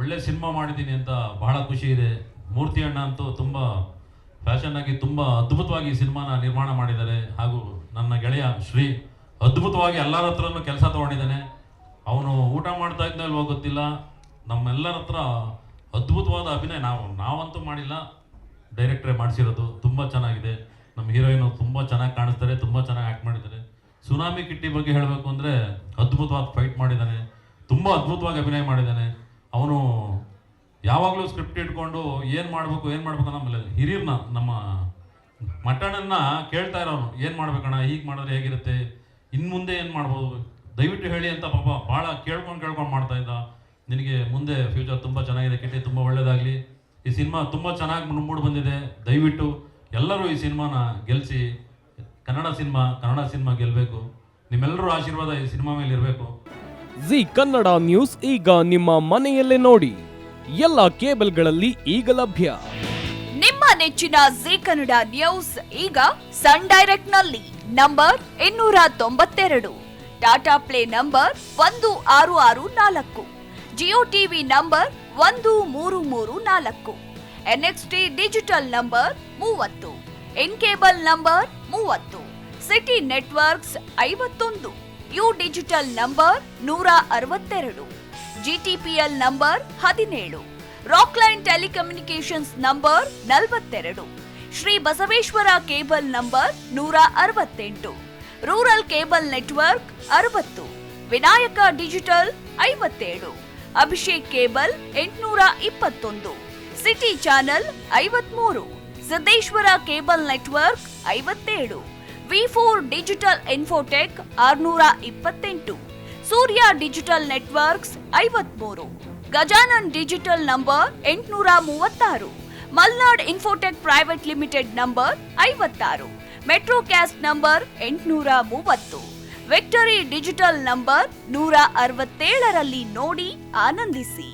ಒಳ್ಳೆ ಸಿನಿಮಾ ಮಾಡಿದ್ದೀನಿ ಅಂತ ಬಹಳ ಖುಷಿ ಇದೆ. ಮೂರ್ತಿ ಅಣ್ಣ ಅಂತೂ ತುಂಬ ಫ್ಯಾಷನ್ ಆಗಿ ತುಂಬ ಅದ್ಭುತವಾಗಿ ಸಿನಿಮಾನ ನಿರ್ಮಾಣ ಮಾಡಿದ್ದಾರೆ. ಹಾಗೂ ನನ್ನ ಗೆಳೆಯ ಶ್ರೀ ಅದ್ಭುತವಾಗಿ ಎಲ್ಲರ ಹತ್ರನೂ ಕೆಲಸ ತೊಗೊಂಡಿದ್ದಾನೆ. ಅವನು ಊಟ ಮಾಡ್ತಾ ಇದ್ನಲ್ವೋ ಗೊತ್ತಿಲ್ಲ, ನಮ್ಮೆಲ್ಲರ ಹತ್ರ ಅದ್ಭುತವಾದ ಅಭಿನಯ. ನಾವಂತೂ ಮಾಡಿಲ್ಲ, ಡೈರೆಕ್ಟ್ರೇ ಮಾಡಿಸಿರೋದು. ತುಂಬ ಚೆನ್ನಾಗಿದೆ. ನಮ್ಮ ಹೀರೋಯಿನು ತುಂಬ ಚೆನ್ನಾಗಿ ಕಾಣಿಸ್ತಾರೆ, ತುಂಬ ಚೆನ್ನಾಗಿ ಆ್ಯಕ್ಟ್ ಮಾಡಿದ್ದಾರೆ. ಸುನಾಮಿ ಕಿಟ್ಟಿ ಬಗ್ಗೆ ಹೇಳಬೇಕು ಅಂದರೆ ಅದ್ಭುತವಾದ ಫೈಟ್ ಮಾಡಿದ್ದಾನೆ, ತುಂಬ ಅದ್ಭುತವಾಗಿ ಅಭಿನಯ ಮಾಡಿದ್ದಾನೆ. ಅವನು ಯಾವಾಗಲೂ ಸ್ಕ್ರಿಪ್ಟ್ ಇಟ್ಕೊಂಡು ಏನು ಮಾಡಬೇಕು ನಮ್ಮಲ್ಲಿ ಹಿರಿಯರನ್ನ, ನಮ್ಮ ಮಟ್ಟಣ್ಣನ ಕೇಳ್ತಾ ಇರೋನು, ಏನು ಮಾಡ್ಬೇಕಣ್ಣ, ಹೀಗೆ ಮಾಡಿದ್ರೆ ಹೇಗಿರುತ್ತೆ, ಇನ್ನು ಮುಂದೆ ಏನು ಮಾಡ್ಬೋದು, ದಯವಿಟ್ಟು ಹೇಳಿ ಅಂತ ಪಾಪ ಭಾಳ ಕೇಳ್ಕೊಂಡು ಮಾಡ್ತಾ ಇದ್ದ. ನಿನಗೆ ಮುಂದೆ ಫ್ಯೂಚರ್ ತುಂಬ ಚೆನ್ನಾಗಿದೆ ಕಿಟ್ಟಿ, ತುಂಬ ಒಳ್ಳೆಯದಾಗಲಿ. ಈ ಸಿನಿಮಾ ತುಂಬ ಚೆನ್ನಾಗಿ ಮೂಡಿ ಬಂದಿದೆ. ದಯವಿಟ್ಟು ಎಲ್ಲರೂ ಈ ಸಿನಿಮಾನ ಗೆಲ್ಲಿಸಿ. ಕನ್ನಡ ಸಿನಿಮಾ ಗೆಲ್ಲಬೇಕು. ನಿಮ್ಮೆಲ್ಲರೂ ಆಶೀರ್ವಾದ ಈ ಸಿನಿಮಾ ಮೇಲೆ ಇರಬೇಕು. ಜಿ ಕನ್ನಡ ನ್ಯೂಸ್ ಈಗ ನಿಮ್ಮ ಮನೆಯಲ್ಲೇ ನೋಡಿ. ಎಲ್ಲ ಕೇಬಲ್ಗಳಲ್ಲಿ ಈಗ ಲಭ್ಯ. ನಿಮ್ಮ ನೆಚ್ಚಿನ ಜಿ ಕನ್ನಡ ನ್ಯೂಸ್ ಈಗ ಸನ್ ಡೈರೆಕ್ಟ್ ನಲ್ಲಿ number 292, Tata play number 1664, Jio TV number 1334, NXT digital number 30, in cable number 30, city networks 51, U digital number 162, GTPL number 17, Rockline telecommunications number 42, Shri Basaveshwara cable number 168, rural cable network 60, Vinayaka digital 57, Abhishek cable 821, city channel 53, Siddeshwara cable network 57, V4 digital Infotech 628, Surya digital networks 53, Gajanan digital number 836, Malnad infotech private limited number 56, metrocast number 830, victory digital number 167ರಲ್ಲಿ ನೋಡಿ ಆನಂದಿಸಿ.